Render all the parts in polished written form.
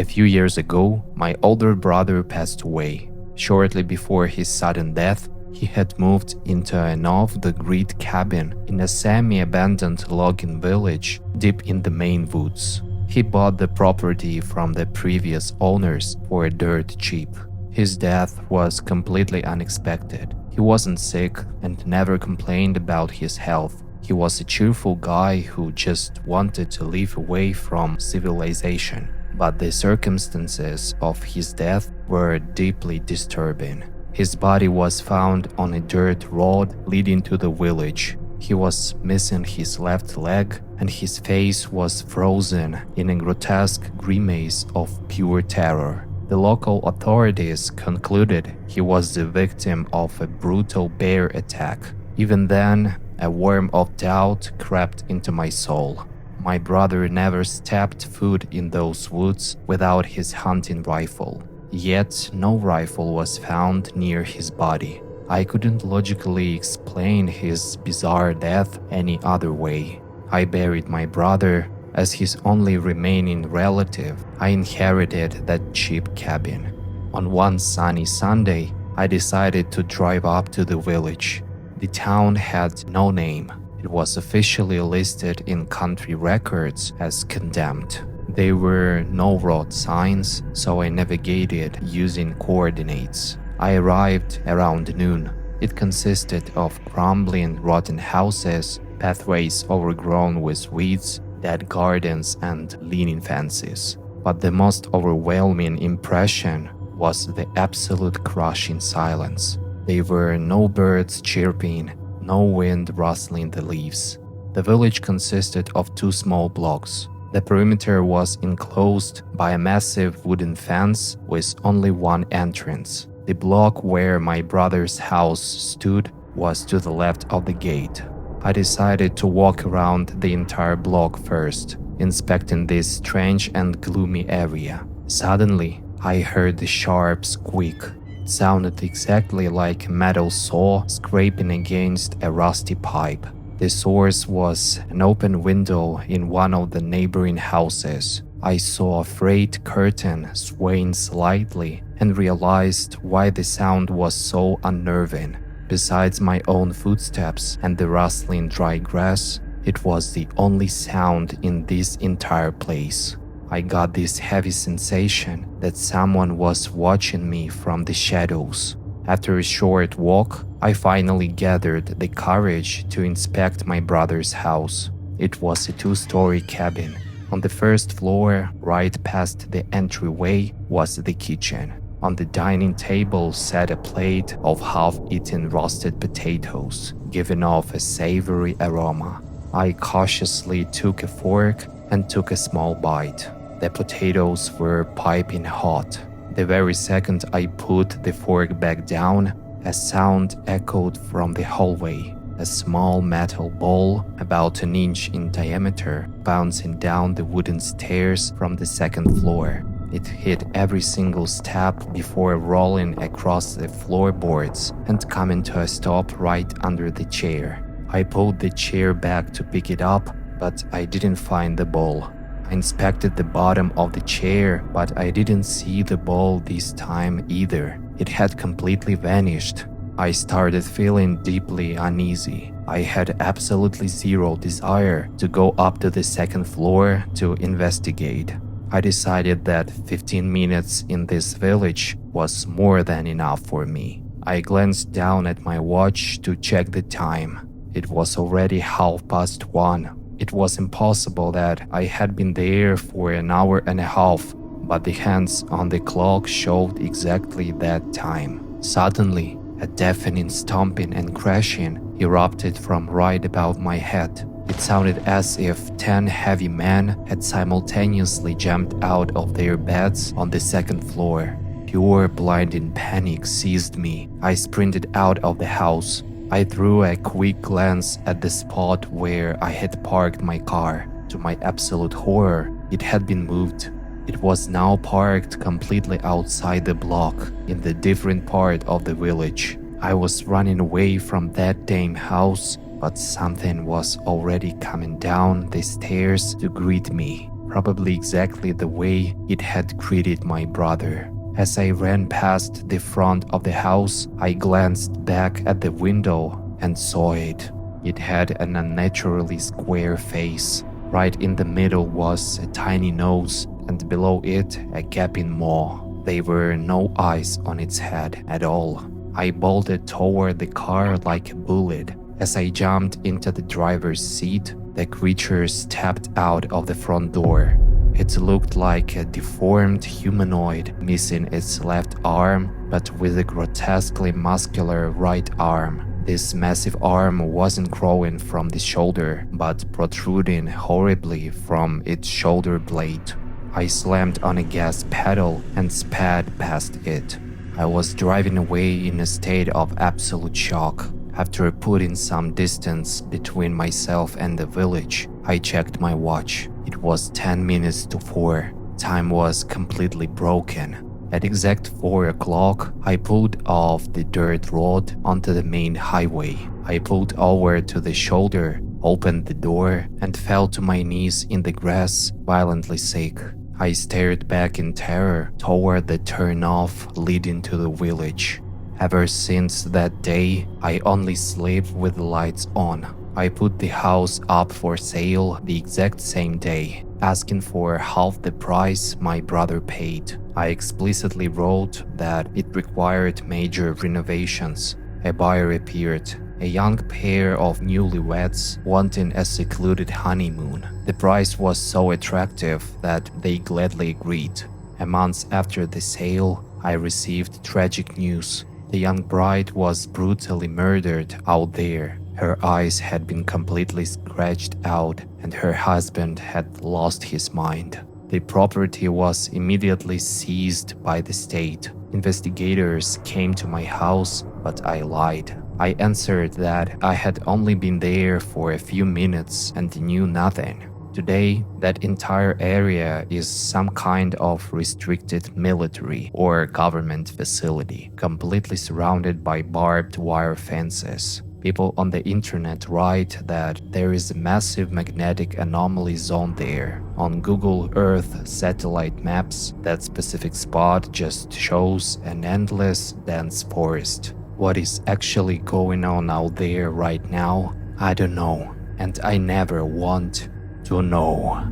A few years ago, my older brother passed away. Shortly before his sudden death, he had moved into an off-the-grid cabin in a semi-abandoned logging village deep in the Maine woods. He bought the property from the previous owners for dirt cheap. His death was completely unexpected. He wasn't sick and never complained about his health. He was a cheerful guy who just wanted to live away from civilization. But the circumstances of his death were deeply disturbing. His body was found on a dirt road leading to the village. He was missing his left leg, and his face was frozen in a grotesque grimace of pure terror. The local authorities concluded he was the victim of a brutal bear attack. Even then, a worm of doubt crept into my soul. My brother never stepped foot in those woods without his hunting rifle. Yet no rifle was found near his body. I couldn't logically explain his bizarre death any other way. I buried my brother. As his only remaining relative, I inherited that cheap cabin. On one sunny Sunday, I decided to drive up to the village. The town had no name. It was officially listed in country records as condemned. There were no road signs, so I navigated using coordinates. I arrived around noon. It consisted of crumbling, rotten houses, pathways overgrown with weeds, dead gardens, and leaning fences. But the most overwhelming impression was the absolute crushing silence. There were no birds chirping, no wind rustling the leaves. The village consisted of 2 small blocks. The perimeter was enclosed by a massive wooden fence with only one entrance. The block where my brother's house stood was to the left of the gate. I decided to walk around the entire block first, inspecting this strange and gloomy area. Suddenly, I heard a sharp squeak. It sounded exactly like a metal saw scraping against a rusty pipe. The source was an open window in one of the neighboring houses. I saw a freight curtain swaying slightly and realized why the sound was so unnerving. Besides my own footsteps and the rustling dry grass, it was the only sound in this entire place. I got this heavy sensation that someone was watching me from the shadows. After a short walk, I finally gathered the courage to inspect my brother's house. It was a 2-story cabin. On the first floor, right past the entryway, was the kitchen. On the dining table sat a plate of half-eaten roasted potatoes, giving off a savory aroma. I cautiously took a fork and took a small bite. The potatoes were piping hot. The very second I put the fork back down, a sound echoed from the hallway. A small metal ball, about an inch in diameter, bouncing down the wooden stairs from the second floor. It hit every single step before rolling across the floorboards and coming to a stop right under the chair. I pulled the chair back to pick it up, but I didn't find the ball. I inspected the bottom of the chair, but I didn't see the ball this time either. It had completely vanished. I started feeling deeply uneasy. I had absolutely zero desire to go up to the second floor to investigate. I decided that 15 minutes in this village was more than enough for me. I glanced down at my watch to check the time. It was already 1:30. It was impossible that I had been there for an hour and a half, but the hands on the clock showed exactly that time. Suddenly, a deafening stomping and crashing erupted from right above my head. It sounded as if 10 heavy men had simultaneously jumped out of their beds on the second floor. Pure blinding panic seized me. I sprinted out of the house. I threw a quick glance at the spot where I had parked my car. To my absolute horror, it had been moved. It was now parked completely outside the block, in the different part of the village. I was running away from that damn house, but something was already coming down the stairs to greet me. probably exactly the way it had greeted my brother. As I ran past the front of the house, I glanced back at the window and saw it. It had an unnaturally square face. Right in the middle was a tiny nose, and below it a gaping maw. There were no eyes on its head at all. I bolted toward the car like a bullet. As I jumped into the driver's seat, the creature stepped out of the front door. It looked like a deformed humanoid, missing its left arm, but with a grotesquely muscular right arm. This massive arm wasn't growing from the shoulder, but protruding horribly from its shoulder blade. I slammed on a gas pedal and sped past it. I was driving away in a state of absolute shock. After putting some distance between myself and the village, I checked my watch. It was 10 minutes to 4. Time was completely broken. At exact 4 o'clock, I pulled off the dirt road onto the main highway. I pulled over to the shoulder, opened the door, and fell to my knees in the grass, violently sick. I stared back in terror toward the turnoff leading to the village. Ever since that day, I only sleep with the lights on. I put the house up for sale the exact same day, asking for half the price my brother paid. I explicitly wrote that it required major renovations. A buyer appeared, a young pair of newlyweds wanting a secluded honeymoon. The price was so attractive that they gladly agreed. A month after the sale, I received tragic news. The young bride was brutally murdered out there. Her eyes had been completely scratched out, and her husband had lost his mind. The property was immediately seized by the state. Investigators came to my house, but I lied. I answered that I had only been there for a few minutes and knew nothing. Today, that entire area is some kind of restricted military or government facility, completely surrounded by barbed wire fences. People on the internet write that there is a massive magnetic anomaly zone there. On Google Earth satellite maps, that specific spot just shows an endless, dense forest. What is actually going on out there right now, I don't know, and I never want to know.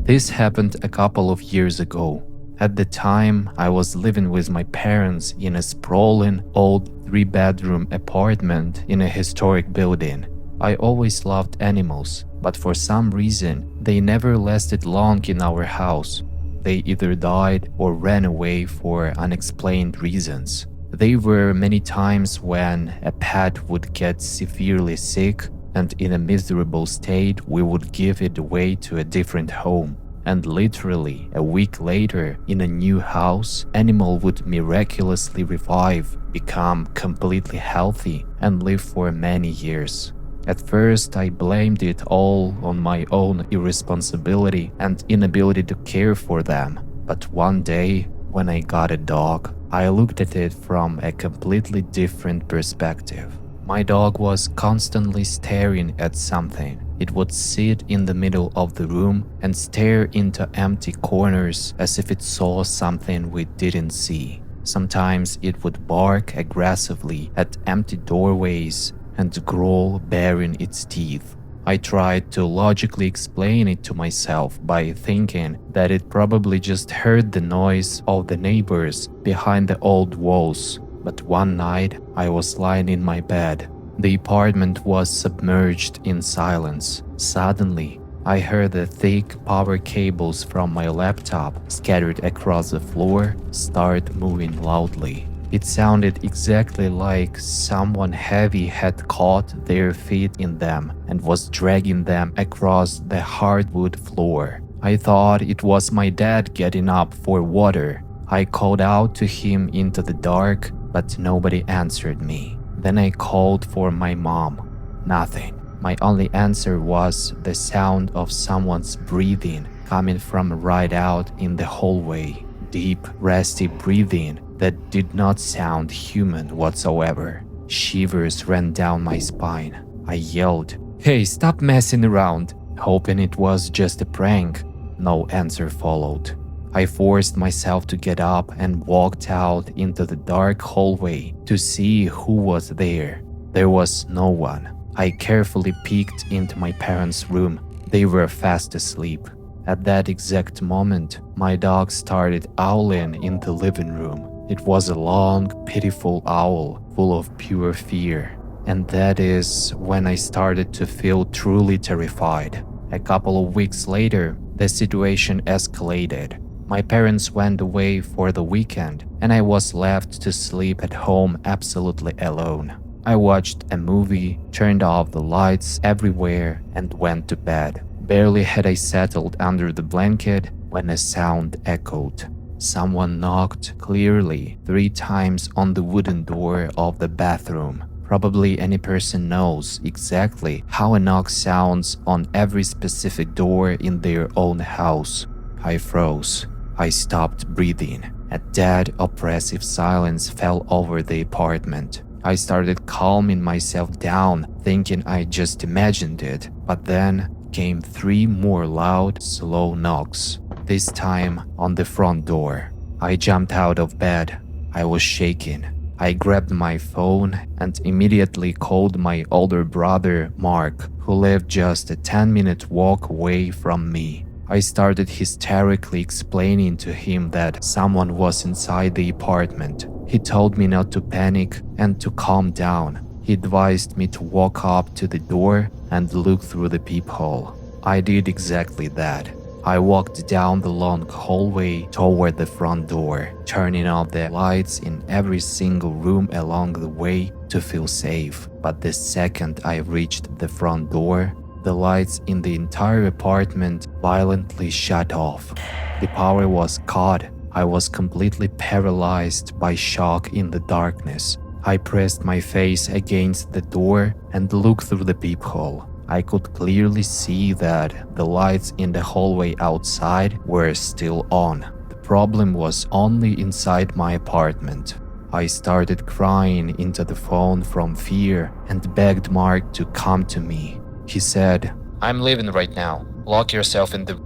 This happened a couple of years ago. At the time, I was living with my parents in a sprawling, old 3-bedroom apartment in a historic building. I always loved animals, but for some reason, they never lasted long in our house. They either died or ran away for unexplained reasons. There were many times when a pet would get severely sick, and in a miserable state, we would give it away to a different home. And literally, a week later, in a new house, animal would miraculously revive, become completely healthy, and live for many years. At first, I blamed it all on my own irresponsibility and inability to care for them. But one day, when I got a dog, I looked at it from a completely different perspective. My dog was constantly staring at something. It would sit in the middle of the room and stare into empty corners as if it saw something we didn't see. Sometimes it would bark aggressively at empty doorways and growl, baring its teeth. I tried to logically explain it to myself by thinking that it probably just heard the noise of the neighbors behind the old walls. But one night, I was lying in my bed. The apartment was submerged in silence. Suddenly, I heard the thick power cables from my laptop scattered across the floor start moving loudly. It sounded exactly like someone heavy had caught their feet in them and was dragging them across the hardwood floor. I thought it was my dad getting up for water. I called out to him into the dark, but nobody answered me. Then I called for my mom. Nothing. My only answer was the sound of someone's breathing coming from right out in the hallway. Deep, raspy breathing that did not sound human whatsoever. Shivers ran down my spine. I yelled, "Hey, stop messing around." Hoping it was just a prank, no answer followed. I forced myself to get up and walked out into the dark hallway to see who was there. There was no one. I carefully peeked into my parents' room. They were fast asleep. At that exact moment, my dog started owling in the living room. It was a long, pitiful owl full of pure fear. And that is when I started to feel truly terrified. A couple of weeks later, the situation escalated. My parents went away for the weekend, and I was left to sleep at home absolutely alone. I watched a movie, turned off the lights everywhere, and went to bed. Barely had I settled under the blanket when a sound echoed. Someone knocked clearly 3 times on the wooden door of the bathroom. Probably any person knows exactly how a knock sounds on every specific door in their own house. I froze. I stopped breathing. A dead, oppressive silence fell over the apartment. I started calming myself down, thinking I just imagined it, but then came 3 more loud, slow knocks, this time on the front door. I jumped out of bed. I was shaking. I grabbed my phone and immediately called my older brother, Mark, who lived just a 10-minute walk away from me. I started hysterically explaining to him that someone was inside the apartment. He told me not to panic and to calm down. He advised me to walk up to the door and look through the peephole. I did exactly that. I walked down the long hallway toward the front door, turning off the lights in every single room along the way to feel safe. But the second I reached the front door, the lights in the entire apartment violently shut off. The power was cut. I was completely paralyzed by shock in the darkness. I pressed my face against the door and looked through the peephole. I could clearly see that the lights in the hallway outside were still on. The problem was only inside my apartment. I started crying into the phone from fear and begged Mark to come to me. He said, "I'm leaving right now. Lock yourself in the..."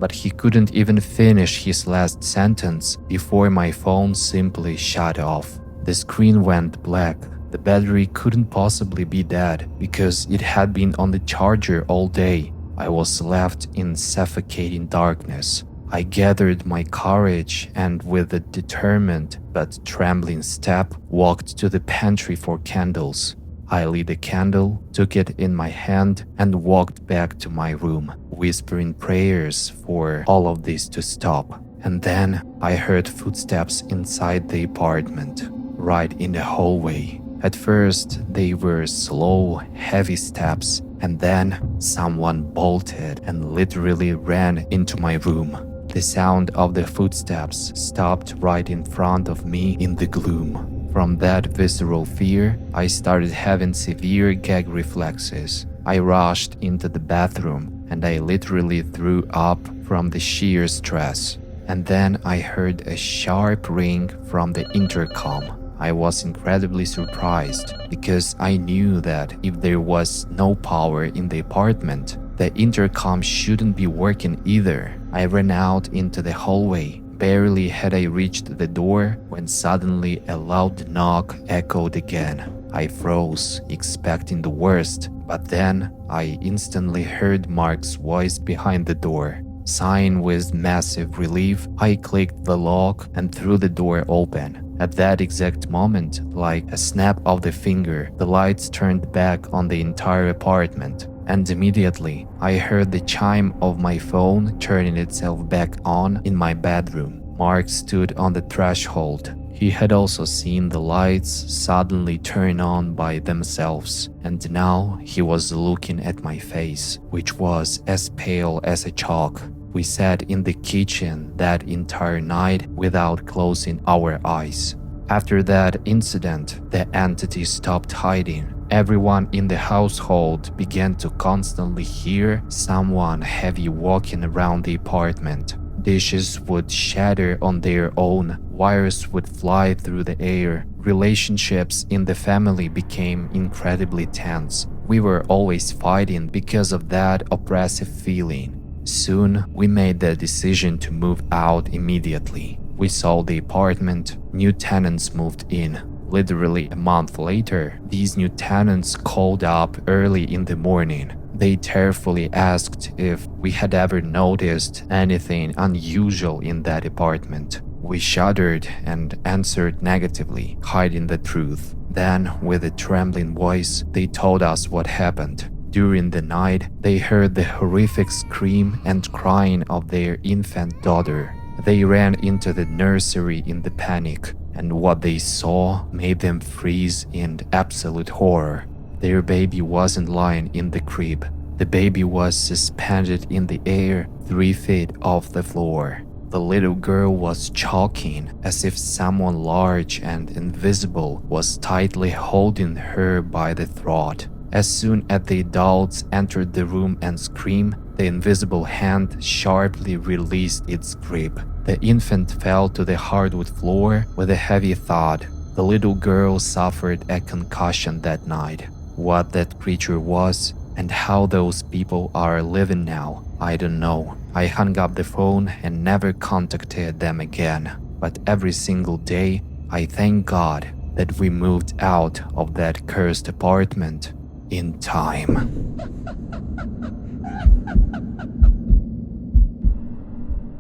But he couldn't even finish his last sentence before my phone simply shut off. The screen went black. The battery couldn't possibly be dead because it had been on the charger all day. I was left in suffocating darkness. I gathered my courage and with a determined but trembling step walked to the pantry for candles. I lit a candle, took it in my hand, and walked back to my room, whispering prayers for all of this to stop. And then I heard footsteps inside the apartment, right in the hallway. At first, they were slow, heavy steps, and then someone bolted and literally ran into my room. The sound of the footsteps stopped right in front of me in the gloom. From that visceral fear, I started having severe gag reflexes. I rushed into the bathroom and I literally threw up from the sheer stress. And then I heard a sharp ring from the intercom. I was incredibly surprised because I knew that if there was no power in the apartment, the intercom shouldn't be working either. I ran out into the hallway. Barely had I reached the door when suddenly a loud knock echoed again. I froze, expecting the worst, but then I instantly heard Mark's voice behind the door. Sighing with massive relief, I clicked the lock and threw the door open. At that exact moment, like a snap of the finger, the lights turned back on the entire apartment. And immediately, I heard the chime of my phone turning itself back on in my bedroom. Mark stood on the threshold. He had also seen the lights suddenly turn on by themselves, and now he was looking at my face, which was as pale as a chalk. We sat in the kitchen that entire night without closing our eyes. After that incident, the entity stopped hiding. Everyone in the household began to constantly hear someone heavy walking around the apartment. Dishes would shatter on their own, wires would fly through the air. Relationships in the family became incredibly tense. We were always fighting because of that oppressive feeling. Soon, we made the decision to move out immediately. We sold the apartment, new tenants moved in. Literally a month later, these new tenants called up early in the morning. They tearfully asked if we had ever noticed anything unusual in that apartment. We shuddered and answered negatively, hiding the truth. Then, with a trembling voice, they told us what happened. During the night, they heard the horrific scream and crying of their infant daughter. They ran into the nursery in the panic, and what they saw made them freeze in absolute horror. Their baby wasn't lying in the crib. The baby was suspended in the air 3 feet off the floor. The little girl was choking as if someone large and invisible was tightly holding her by the throat. As soon as the adults entered the room and screamed, the invisible hand sharply released its grip. The infant fell to the hardwood floor with a heavy thud. The little girl suffered a concussion that night. What that creature was and how those people are living now, I don't know. I hung up the phone and never contacted them again. But every single day, I thank God that we moved out of that cursed apartment in time.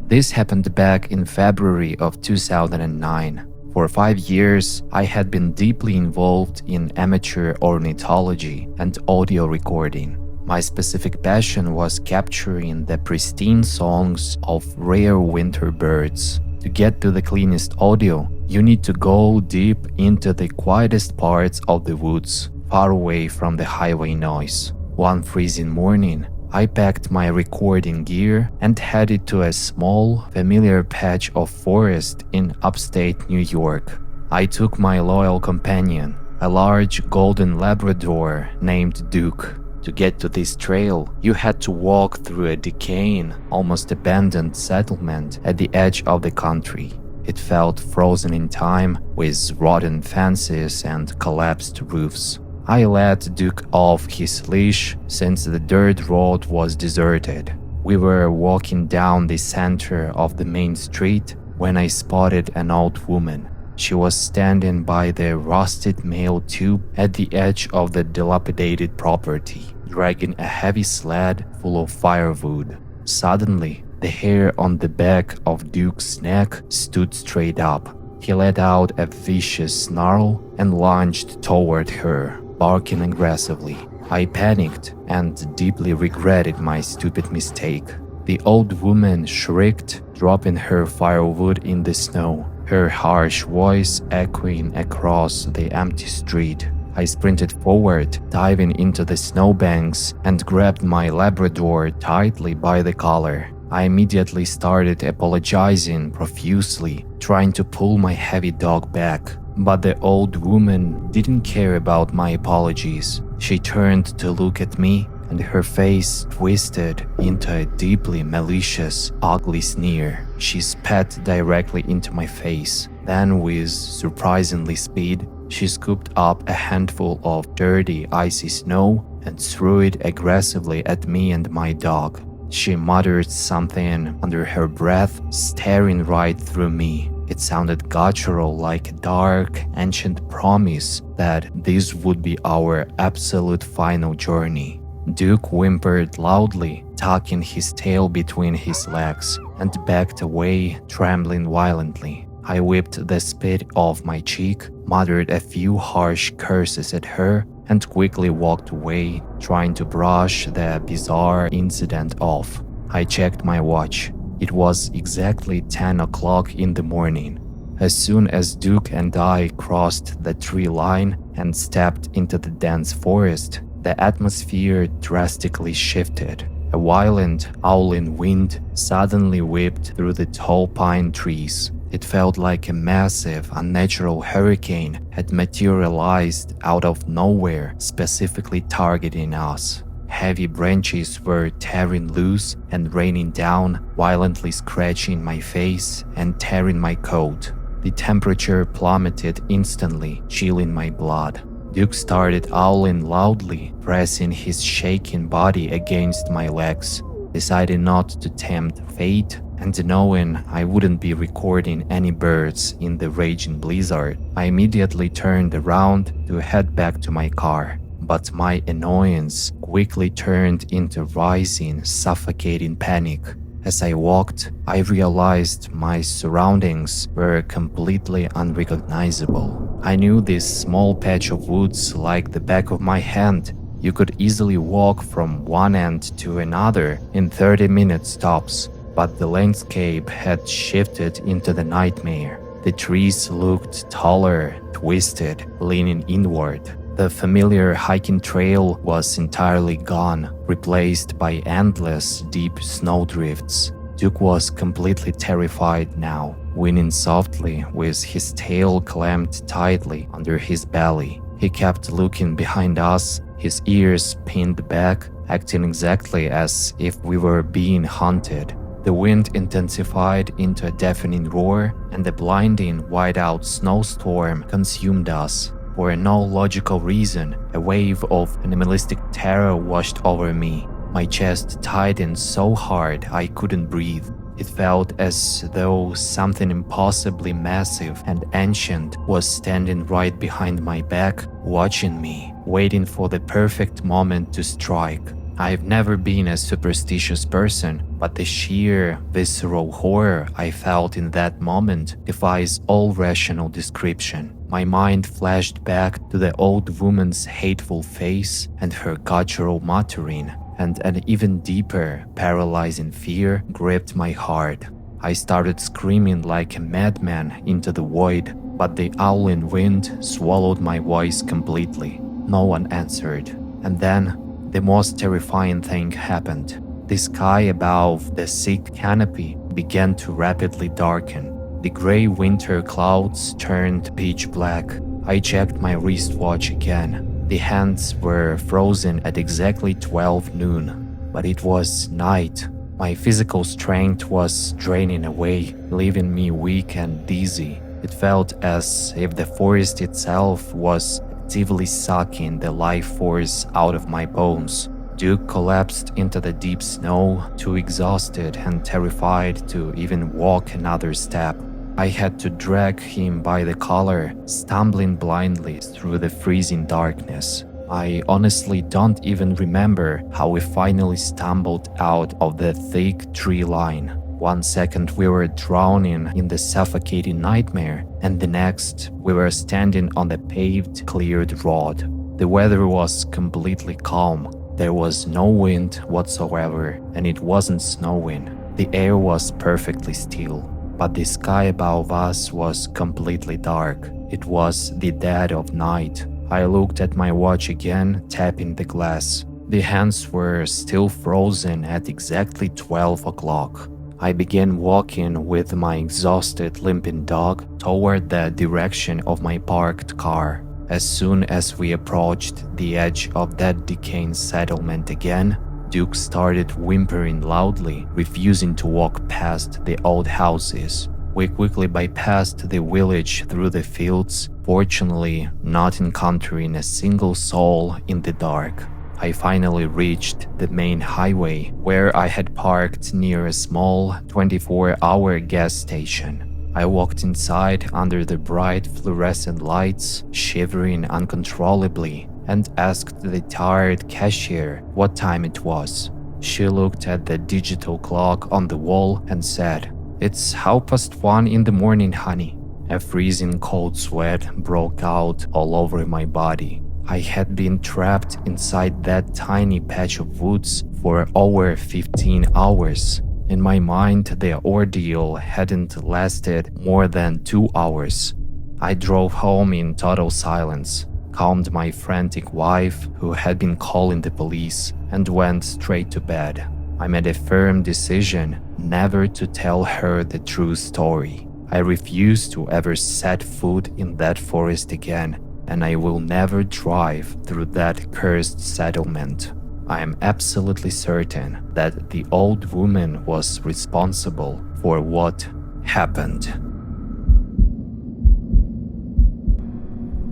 This happened back in February of 2009. For 5 years, I had been deeply involved in amateur ornithology and audio recording. My specific passion was capturing the pristine songs of rare winter birds. To get to the cleanest audio, you need to go deep into the quietest parts of the woods, far away from the highway noise. One freezing morning, I packed my recording gear and headed to a small, familiar patch of forest in upstate New York. I took my loyal companion, a large golden Labrador named Duke. To get to this trail, you had to walk through a decaying, almost abandoned settlement at the edge of the country. It felt frozen in time, with rotten fences and collapsed roofs. I let Duke off his leash since the dirt road was deserted. We were walking down the center of the main street when I spotted an old woman. She was standing by the rusted mail tube at the edge of the dilapidated property, dragging a heavy sled full of firewood. Suddenly, the hair on the back of Duke's neck stood straight up. He let out a vicious snarl and lunged toward her, barking aggressively. I panicked and deeply regretted my stupid mistake. The old woman shrieked, dropping her firewood in the snow, her harsh voice echoing across the empty street. I sprinted forward, diving into the snowbanks, and grabbed my Labrador tightly by the collar. I immediately started apologizing profusely, trying to pull my heavy dog back. But the old woman didn't care about my apologies. She turned to look at me, and her face twisted into a deeply malicious, ugly sneer. She spat directly into my face. Then, with surprisingly speed, she scooped up a handful of dirty, icy snow and threw it aggressively at me and my dog. She muttered something under her breath, staring right through me. It sounded guttural, like a dark, ancient promise that this would be our absolute final journey. Duke whimpered loudly, tucking his tail between his legs, and backed away, trembling violently. I whipped the spit off my cheek, muttered a few harsh curses at her, and quickly walked away, trying to brush the bizarre incident off. I checked my watch. It was exactly 10 o'clock in the morning. As soon as Duke and I crossed the tree line and stepped into the dense forest, the atmosphere drastically shifted. A violent, howling wind suddenly whipped through the tall pine trees. It felt like a massive, unnatural hurricane had materialized out of nowhere, specifically targeting us. Heavy branches were tearing loose and raining down, violently scratching my face and tearing my coat. The temperature plummeted instantly, chilling my blood. Duke started howling loudly, pressing his shaking body against my legs. Deciding not to tempt fate, and knowing I wouldn't be recording any birds in the raging blizzard, I immediately turned around to head back to my car. But my annoyance quickly turned into rising, suffocating panic. As I walked, I realized my surroundings were completely unrecognizable. I knew this small patch of woods like the back of my hand. You could easily walk from one end to another in 30-minute stops, but the landscape had shifted into the nightmare. The trees looked taller, twisted, leaning inward. The familiar hiking trail was entirely gone, replaced by endless, deep snowdrifts. Duke was completely terrified now, whinnying softly with his tail clamped tightly under his belly. He kept looking behind us, his ears pinned back, acting exactly as if we were being hunted. The wind intensified into a deafening roar, and the blinding, white-out snowstorm consumed us. For no logical reason, a wave of animalistic terror washed over me. My chest tightened so hard I couldn't breathe. It felt as though something impossibly massive and ancient was standing right behind my back, watching me, waiting for the perfect moment to strike. I've never been a superstitious person, but the sheer, visceral horror I felt in that moment defies all rational description. My mind flashed back to the old woman's hateful face and her guttural muttering, and an even deeper, paralyzing fear gripped my heart. I started screaming like a madman into the void, but the howling wind swallowed my voice completely. No one answered. And then, the most terrifying thing happened. The sky above the thick canopy began to rapidly darken. The gray winter clouds turned pitch black. I checked my wristwatch again. The hands were frozen at exactly 12 noon, but it was night. My physical strength was draining away, leaving me weak and dizzy. It felt as if the forest itself was actively sucking the life force out of my bones. Duke collapsed into the deep snow, too exhausted and terrified to even walk another step. I had to drag him by the collar, stumbling blindly through the freezing darkness. I honestly don't even remember how we finally stumbled out of the thick tree line. 1 second we were drowning in the suffocating nightmare, and the next we were standing on the paved, cleared road. The weather was completely calm. There was no wind whatsoever, and it wasn't snowing. The air was perfectly still, but the sky above us was completely dark. It was the dead of night. I looked at my watch again, tapping the glass. The hands were still frozen at exactly 12 o'clock. I began walking with my exhausted, limping dog toward the direction of my parked car. As soon as we approached the edge of that decaying settlement again, Duke started whimpering loudly, refusing to walk past the old houses. We quickly bypassed the village through the fields, fortunately not encountering a single soul in the dark. I finally reached the main highway, where I had parked near a small 24-hour gas station. I walked inside under the bright fluorescent lights, shivering uncontrollably, and asked the tired cashier what time it was. She looked at the digital clock on the wall and said, "It's 1:30 in the morning, honey." A freezing cold sweat broke out all over my body. I had been trapped inside that tiny patch of woods for over 15 hours. In my mind, the ordeal hadn't lasted more than 2 hours. I drove home in total silence, calmed my frantic wife, who had been calling the police, and went straight to bed. I made a firm decision never to tell her the true story. I refused to ever set foot in that forest again, and I will never drive through that cursed settlement. I am absolutely certain that the old woman was responsible for what happened.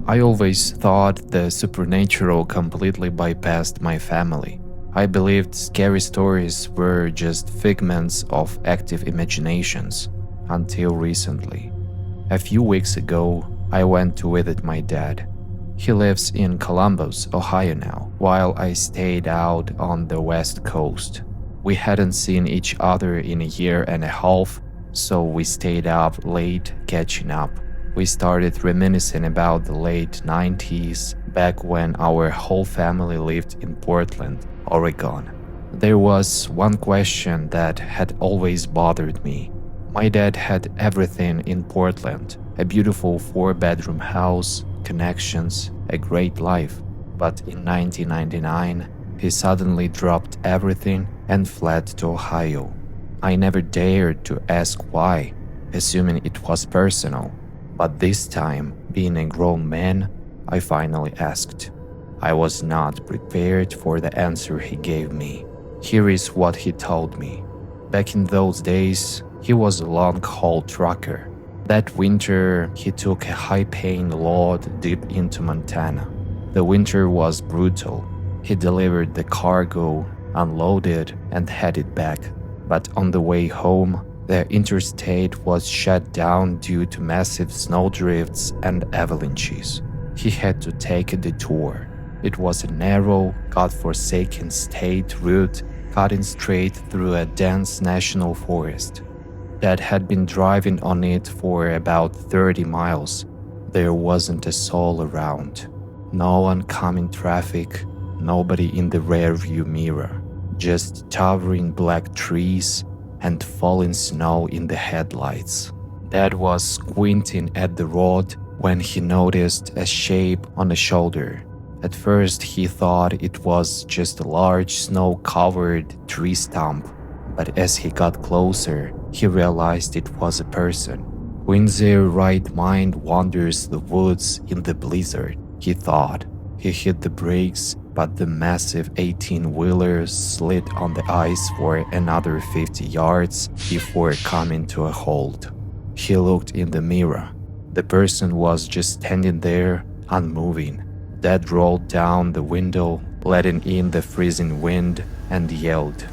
I always thought the supernatural completely bypassed my family. I believed scary stories were just figments of active imaginations, until recently. A few weeks ago, I went to visit my dad. He lives in Columbus, Ohio now, while I stayed out on the West Coast. We hadn't seen each other in a year and a half, so we stayed up late catching up. We started reminiscing about the late 90s, back when our whole family lived in Portland, Oregon. There was one question that had always bothered me. My dad had everything in Portland, a beautiful 4-bedroom house, connections, a great life. But in 1999, he suddenly dropped everything and fled to Ohio. I never dared to ask why, assuming it was personal. But this time, being a grown man, I finally asked. I was not prepared for the answer he gave me. Here is what he told me. Back in those days, he was a long-haul trucker. That winter, he took a high-paying load deep into Montana. The winter was brutal. He delivered the cargo, unloaded, and headed back. But on the way home, the interstate was shut down due to massive snowdrifts and avalanches. He had to take a detour. It was a narrow, godforsaken state route cutting straight through a dense national forest. Dad had been driving on it for about 30 miles. There wasn't a soul around. No oncoming traffic, nobody in the rearview mirror. Just towering black trees and falling snow in the headlights. Dad was squinting at the road when he noticed a shape on the shoulder. At first he thought it was just a large snow-covered tree stump, but as he got closer, he realized it was a person. Who in their right mind wanders the woods in the blizzard, he thought. He hit the brakes, but the massive 18-wheeler slid on the ice for another 50 yards before coming to a halt. He looked in the mirror. The person was just standing there, unmoving. Dad rolled down the window, letting in the freezing wind, and yelled,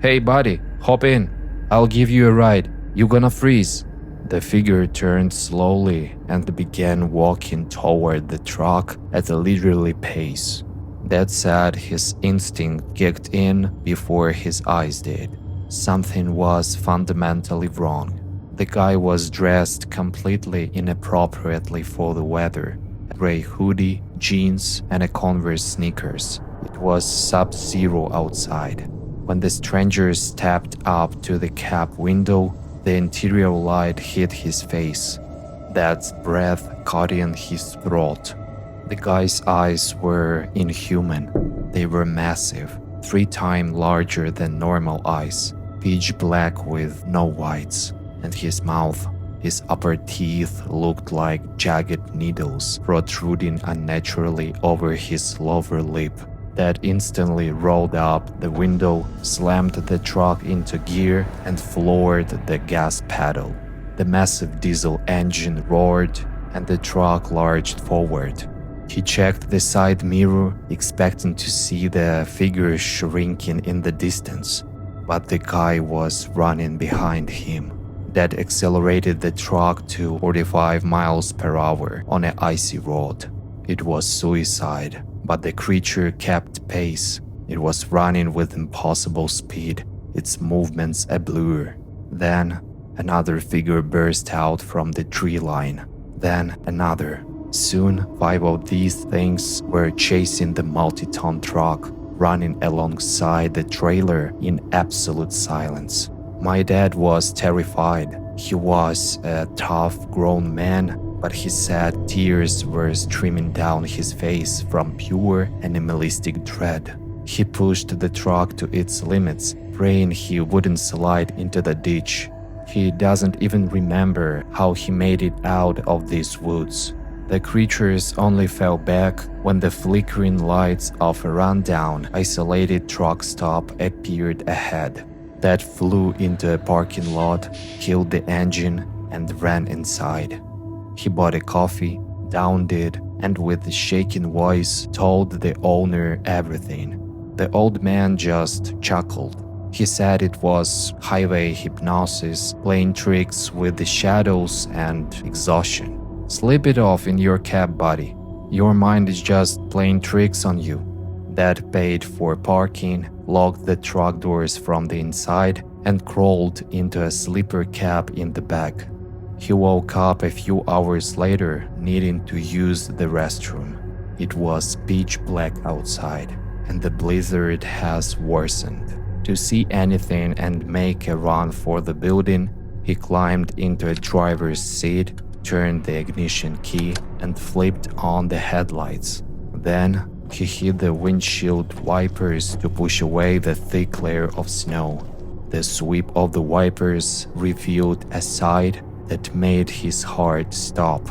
"Hey buddy, hop in. I'll give you a ride. You gonna freeze." The figure turned slowly and began walking toward the truck at a leisurely pace. Dad said his instinct kicked in before his eyes did. Something was fundamentally wrong. The guy was dressed completely inappropriately for the weather. A gray hoodie, jeans, and a Converse sneakers. It was sub-zero outside. When the stranger stepped up to the cab window, the interior light hit his face. Dad's breath caught in his throat. The guy's eyes were inhuman. They were massive, 3 times larger than normal eyes, pitch black with no whites. And his mouth, his upper teeth looked like jagged needles protruding unnaturally over his lower lip. Dad instantly rolled up the window, slammed the truck into gear, and floored the gas pedal. The massive diesel engine roared, and the truck lurched forward. He checked the side mirror, expecting to see the figure shrinking in the distance, but the guy was running behind him. Dad accelerated the truck to 45 miles per hour on an icy road. It was suicide, but the creature kept pace. It was running with impossible speed, its movements a blur. Then, another figure burst out from the tree line. Then another. Soon, 5 of these things were chasing the multi-ton truck, running alongside the trailer in absolute silence. My dad was terrified. He was a tough, grown man, but he said tears were streaming down his face from pure animalistic dread. He pushed the truck to its limits, praying he wouldn't slide into the ditch. He doesn't even remember how he made it out of these woods. The creatures only fell back when the flickering lights of a rundown, isolated truck stop appeared ahead. Dad flew into a parking lot, killed the engine, and ran inside. He bought a coffee, downed it, and with a shaking voice told the owner everything. The old man just chuckled. He said it was highway hypnosis, playing tricks with the shadows and exhaustion. Sleep it off in your cab, buddy. Your mind is just playing tricks on you. Dad paid for parking, locked the truck doors from the inside, and crawled into a sleeper cab in the back. He woke up a few hours later, needing to use the restroom. It was pitch black outside, and the blizzard has worsened. To see anything and make a run for the building, he climbed into a driver's seat, turned the ignition key, and flipped on the headlights. Then, he hit the windshield wipers to push away the thick layer of snow. The sweep of the wipers revealed a sight that made his heart stop.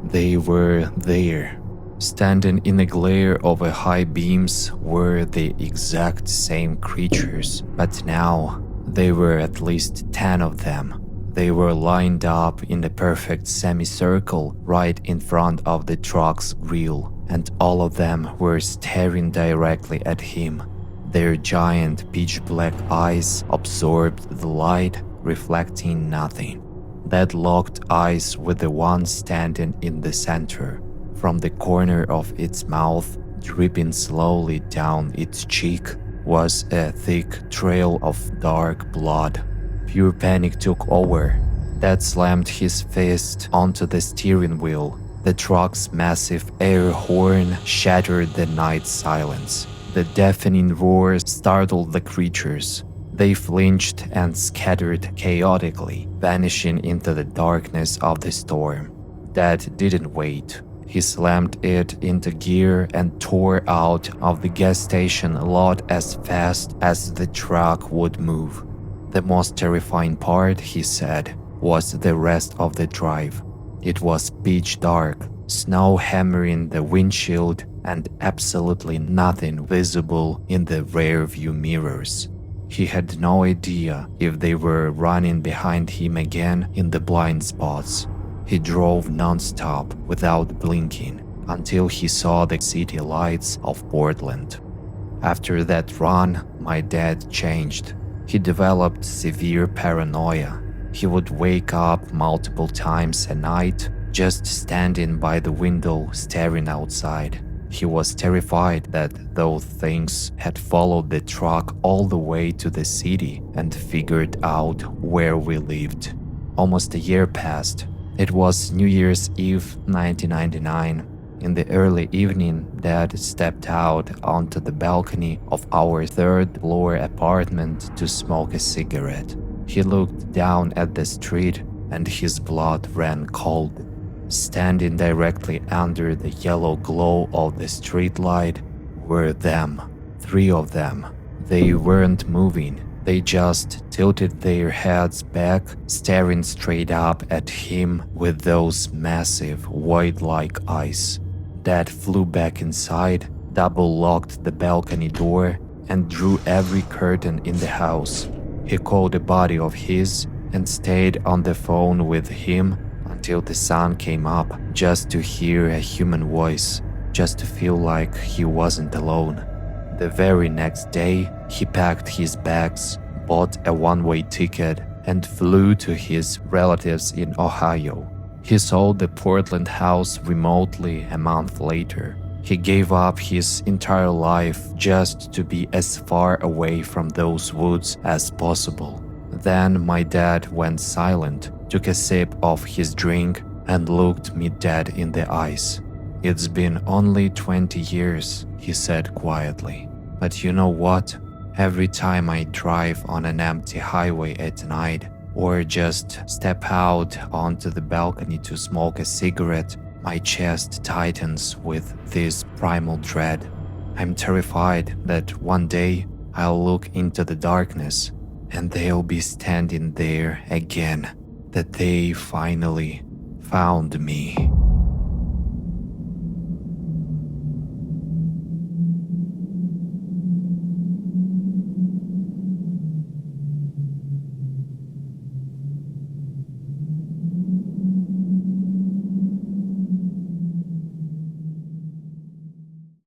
They were there. Standing in the glare of the high beams were the exact same creatures, but now there were at least 10 of them. They were lined up in a perfect semicircle right in front of the truck's grill, and all of them were staring directly at him. Their giant pitch-black eyes absorbed the light, reflecting nothing. Dad locked eyes with the one standing in the center. From the corner of its mouth, dripping slowly down its cheek, was a thick trail of dark blood. Pure panic took over. Dad slammed his fist onto the steering wheel. The truck's massive air horn shattered the night silence. The deafening roar startled the creatures. They flinched and scattered chaotically, vanishing into the darkness of the storm. Dad didn't wait. He slammed it into gear and tore out of the gas station lot as fast as the truck would move. The most terrifying part, he said, was the rest of the drive. It was pitch dark, snow hammering the windshield, and absolutely nothing visible in the rear-view mirrors. He had no idea if they were running behind him again in the blind spots. He drove non-stop without blinking until he saw the city lights of Portland. After that run, my dad changed. He developed severe paranoia. He would wake up multiple times a night, just standing by the window staring outside. He was terrified that those things had followed the truck all the way to the city and figured out where we lived. Almost a year passed. It was New Year's Eve 1999. In the early evening, Dad stepped out onto the balcony of our third-floor apartment to smoke a cigarette. He looked down at the street and his blood ran cold. Standing directly under the yellow glow of the streetlight were them. 3 of them. They weren't moving. They just tilted their heads back, staring straight up at him with those massive, void-like eyes. Dad flew back inside, double-locked the balcony door, and drew every curtain in the house. He called a buddy of his and stayed on the phone with him until the sun came up, just to hear a human voice, just to feel like he wasn't alone. The very next day, he packed his bags, bought a one-way ticket, and flew to his relatives in Ohio. He sold the Portland house remotely a month later. He gave up his entire life just to be as far away from those woods as possible. Then my dad went silent, took a sip of his drink, and looked me dead in the eyes. "It's been only 20 years, he said quietly. "But you know what? Every time I drive on an empty highway at night, or just step out onto the balcony to smoke a cigarette, my chest tightens with this primal dread. I'm terrified that one day I'll look into the darkness and they'll be standing there again, that they finally found me."